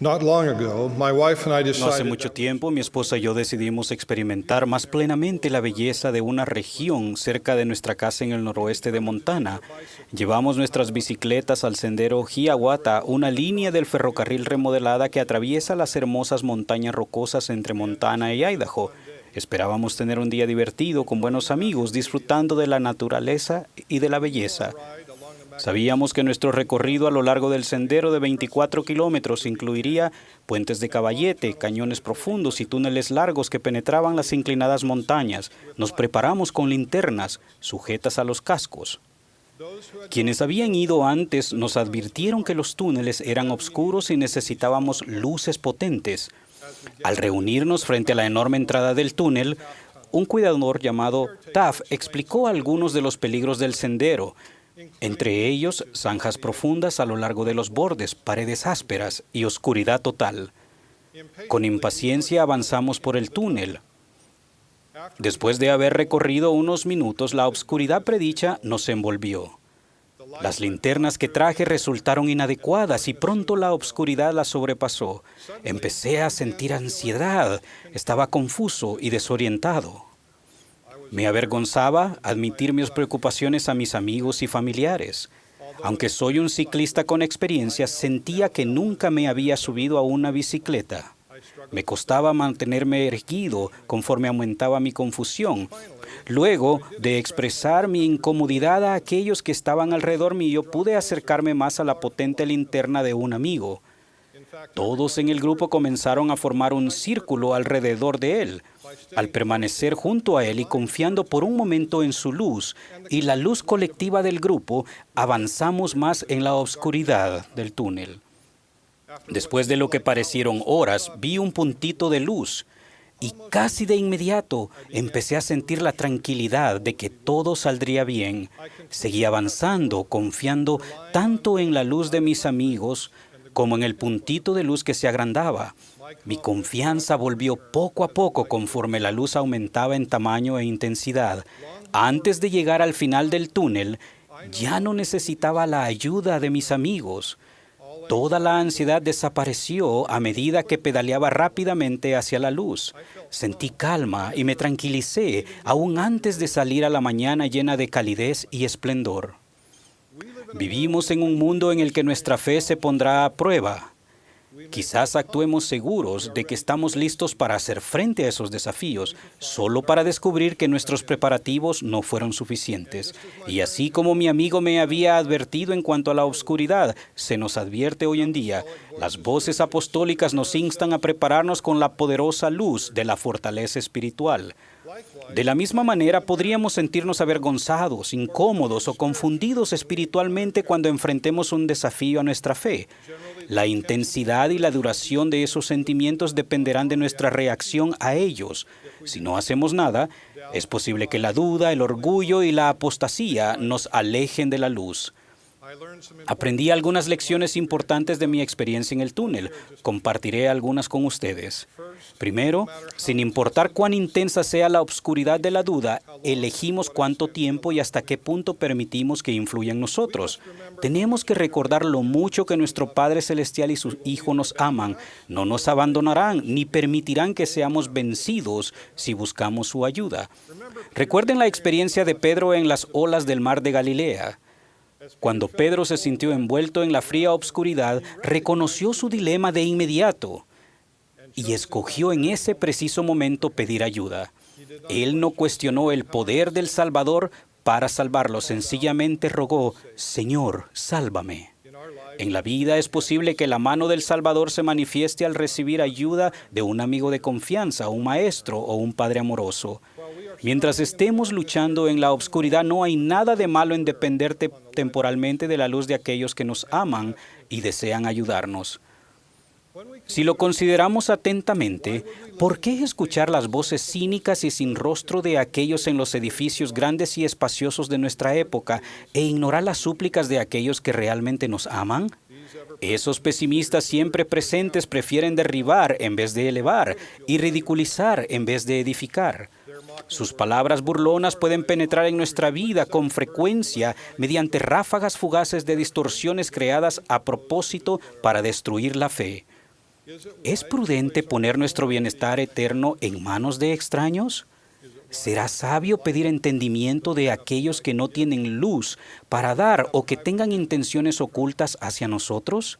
Not long ago, my wife and I No hace decided mucho tiempo, mi esposa y yo decidimos experimentar más plenamente la belleza de una región cerca de nuestra casa en el noroeste de Montana. Llevamos nuestras bicicletas al sendero Hiawatha, una línea del ferrocarril remodelada que atraviesa las hermosas montañas rocosas entre Montana y Idaho. Esperábamos tener un día divertido con buenos amigos, disfrutando de la naturaleza y de la belleza. Sabíamos que nuestro recorrido a lo largo del sendero de 24 kilómetros incluiría puentes de caballete, cañones profundos y túneles largos que penetraban las inclinadas montañas. Nos preparamos con linternas sujetas a los cascos. Quienes habían ido antes nos advirtieron que los túneles eran oscuros y necesitábamos luces potentes. Al reunirnos frente a la enorme entrada del túnel, un cuidador llamado Taff explicó algunos de los peligros del sendero. Entre ellos, zanjas profundas a lo largo de los bordes, paredes ásperas y oscuridad total. Con impaciencia avanzamos por el túnel. Después de haber recorrido unos minutos, la oscuridad predicha nos envolvió. Las linternas que traje resultaron inadecuadas y pronto la oscuridad las sobrepasó. Empecé a sentir ansiedad, estaba confuso y desorientado. Me avergonzaba admitir mis preocupaciones a mis amigos y familiares. Aunque soy un ciclista con experiencia, sentía que nunca me había subido a una bicicleta. Me costaba mantenerme erguido conforme aumentaba mi confusión. Luego de expresar mi incomodidad a aquellos que estaban alrededor mío, pude acercarme más a la potente linterna de un amigo. Todos en el grupo comenzaron a formar un círculo alrededor de él. Al permanecer junto a él y confiando por un momento en su luz y la luz colectiva del grupo, avanzamos más en la oscuridad del túnel. Después de lo que parecieron horas, vi un puntito de luz y casi de inmediato empecé a sentir la tranquilidad de que todo saldría bien. Seguí avanzando, confiando tanto en la luz de mis amigos como en el puntito de luz que se agrandaba. Mi confianza volvió poco a poco conforme la luz aumentaba en tamaño e intensidad. Antes de llegar al final del túnel, ya no necesitaba la ayuda de mis amigos. Toda la ansiedad desapareció a medida que pedaleaba rápidamente hacia la luz. Sentí calma y me tranquilicé aún antes de salir a la mañana llena de calidez y esplendor. Vivimos en un mundo en el que nuestra fe se pondrá a prueba. Quizás actuemos seguros de que estamos listos para hacer frente a esos desafíos, solo para descubrir que nuestros preparativos no fueron suficientes. Y así como mi amigo me había advertido en cuanto a la oscuridad, se nos advierte hoy en día. Las voces apostólicas nos instan a prepararnos con la poderosa luz de la fortaleza espiritual. De la misma manera, podríamos sentirnos avergonzados, incómodos o confundidos espiritualmente cuando enfrentemos un desafío a nuestra fe. La intensidad y la duración de esos sentimientos dependerán de nuestra reacción a ellos. Si no hacemos nada, es posible que la duda, el orgullo y la apostasía nos alejen de la luz. Aprendí algunas lecciones importantes de mi experiencia en el túnel. Compartiré algunas con ustedes. Primero, sin importar cuán intensa sea la oscuridad de la duda, elegimos cuánto tiempo y hasta qué punto permitimos que influya en nosotros. Tenemos que recordar lo mucho que nuestro Padre Celestial y su Hijo nos aman. No nos abandonarán ni permitirán que seamos vencidos si buscamos su ayuda. Recuerden la experiencia de Pedro en las olas del mar de Galilea. Cuando Pedro se sintió envuelto en la fría oscuridad, reconoció su dilema de inmediato y escogió en ese preciso momento pedir ayuda. Él no cuestionó el poder del Salvador para salvarlo, sencillamente rogó: Señor, sálvame. En la vida es posible que la mano del Salvador se manifieste al recibir ayuda de un amigo de confianza, un maestro o un padre amoroso. Mientras estemos luchando en la oscuridad, no hay nada de malo en depender temporalmente de la luz de aquellos que nos aman y desean ayudarnos. Si lo consideramos atentamente, ¿por qué escuchar las voces cínicas y sin rostro de aquellos en los edificios grandes y espaciosos de nuestra época e ignorar las súplicas de aquellos que realmente nos aman? Esos pesimistas siempre presentes prefieren derribar en vez de elevar y ridiculizar en vez de edificar. Sus palabras burlonas pueden penetrar en nuestra vida con frecuencia mediante ráfagas fugaces de distorsiones creadas a propósito para destruir la fe. ¿Es prudente poner nuestro bienestar eterno en manos de extraños? ¿Será sabio pedir entendimiento de aquellos que no tienen luz para dar o que tengan intenciones ocultas hacia nosotros?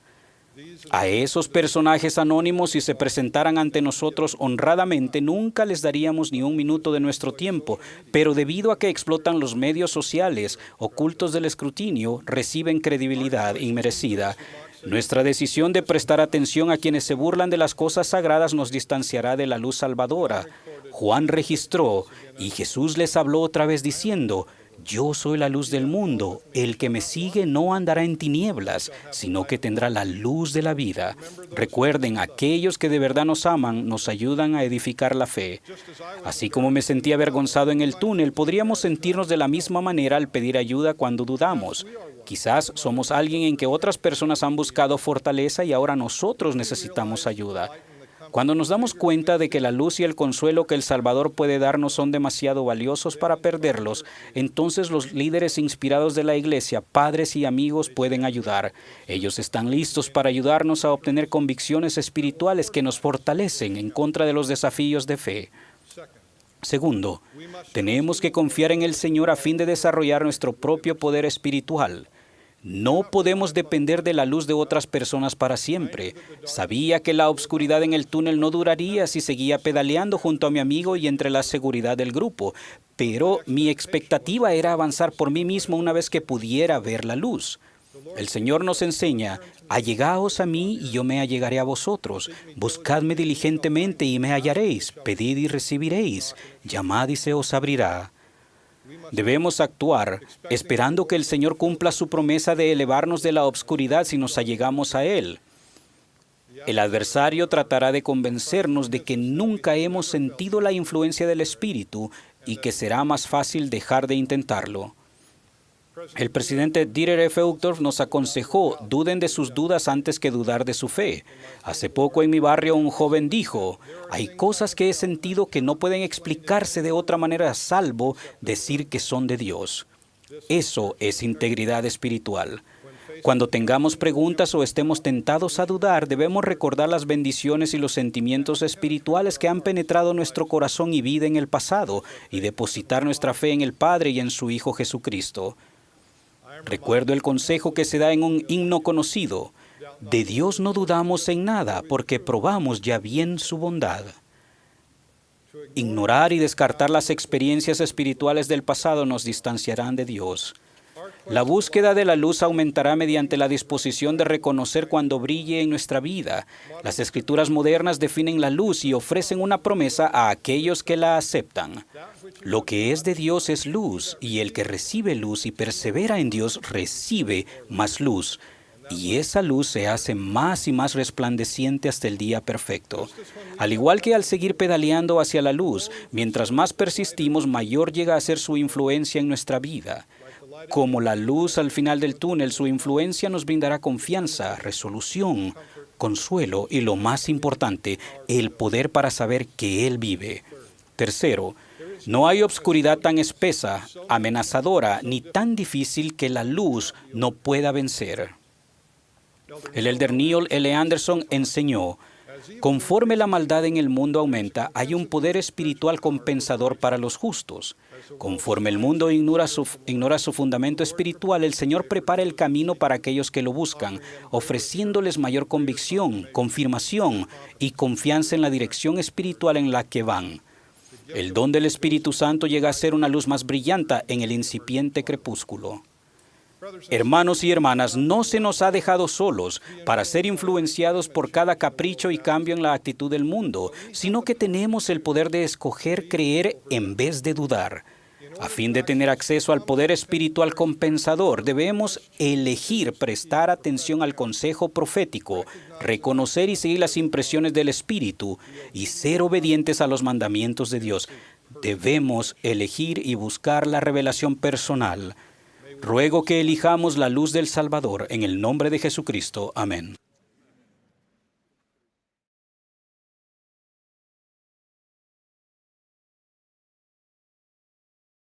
A esos personajes anónimos, si se presentaran ante nosotros honradamente, nunca les daríamos ni un minuto de nuestro tiempo, pero debido a que explotan los medios sociales ocultos del escrutinio, reciben credibilidad inmerecida. Nuestra decisión de prestar atención a quienes se burlan de las cosas sagradas nos distanciará de la luz salvadora. Juan registró, y Jesús les habló otra vez diciendo: Yo soy la luz del mundo. El que me sigue no andará en tinieblas, sino que tendrá la luz de la vida. Recuerden, aquellos que de verdad nos aman nos ayudan a edificar la fe. Así como me sentí avergonzado en el túnel, podríamos sentirnos de la misma manera al pedir ayuda cuando dudamos. Quizás somos alguien en que otras personas han buscado fortaleza y ahora nosotros necesitamos ayuda. Cuando nos damos cuenta de que la luz y el consuelo que el Salvador puede darnos son demasiado valiosos para perderlos, entonces los líderes inspirados de la Iglesia, padres y amigos pueden ayudar. Ellos están listos para ayudarnos a obtener convicciones espirituales que nos fortalecen en contra de los desafíos de fe. Segundo, tenemos que confiar en el Señor a fin de desarrollar nuestro propio poder espiritual. No podemos depender de la luz de otras personas para siempre. Sabía que la oscuridad en el túnel no duraría si seguía pedaleando junto a mi amigo y entre la seguridad del grupo, pero mi expectativa era avanzar por mí mismo una vez que pudiera ver la luz. El Señor nos enseña: allegaos a mí y yo me allegaré a vosotros. Buscadme diligentemente y me hallaréis. Pedid y recibiréis. Llamad y se os abrirá. Debemos actuar esperando que el Señor cumpla su promesa de elevarnos de la obscuridad si nos allegamos a Él. El adversario tratará de convencernos de que nunca hemos sentido la influencia del Espíritu y que será más fácil dejar de intentarlo. El presidente Dieter F. Uchtdorf nos aconsejó: duden de sus dudas antes que dudar de su fe. Hace poco en mi barrio un joven dijo: hay cosas que he sentido que no pueden explicarse de otra manera salvo decir que son de Dios. Eso es integridad espiritual. Cuando tengamos preguntas o estemos tentados a dudar, debemos recordar las bendiciones y los sentimientos espirituales que han penetrado nuestro corazón y vida en el pasado y depositar nuestra fe en el Padre y en su Hijo Jesucristo. Recuerdo el consejo que se da en un himno conocido: de Dios no dudamos en nada, porque probamos ya bien su bondad. Ignorar y descartar las experiencias espirituales del pasado nos distanciarán de Dios. La búsqueda de la luz aumentará mediante la disposición de reconocer cuando brille en nuestra vida. Las escrituras modernas definen la luz y ofrecen una promesa a aquellos que la aceptan. Lo que es de Dios es luz, y el que recibe luz y persevera en Dios recibe más luz. Y esa luz se hace más y más resplandeciente hasta el día perfecto. Al igual que al seguir pedaleando hacia la luz, mientras más persistimos, mayor llega a ser su influencia en nuestra vida. Como la luz al final del túnel, su influencia nos brindará confianza, resolución, consuelo y, lo más importante, el poder para saber que Él vive. Tercero, no hay obscuridad tan espesa, amenazadora, ni tan difícil que la luz no pueda vencer. El elder Neil L. Anderson enseñó: conforme la maldad en el mundo aumenta, hay un poder espiritual compensador para los justos. Conforme el mundo ignora su fundamento espiritual, el Señor prepara el camino para aquellos que lo buscan, ofreciéndoles mayor convicción, confirmación y confianza en la dirección espiritual en la que van. El don del Espíritu Santo llega a ser una luz más brillante en el incipiente crepúsculo. Hermanos y hermanas, no se nos ha dejado solos para ser influenciados por cada capricho y cambio en la actitud del mundo, sino que tenemos el poder de escoger creer en vez de dudar. A fin de tener acceso al poder espiritual compensador, debemos elegir prestar atención al consejo profético, reconocer y seguir las impresiones del Espíritu y ser obedientes a los mandamientos de Dios. Debemos elegir y buscar la revelación personal. Ruego que elijamos la luz del Salvador en el nombre de Jesucristo. Amén.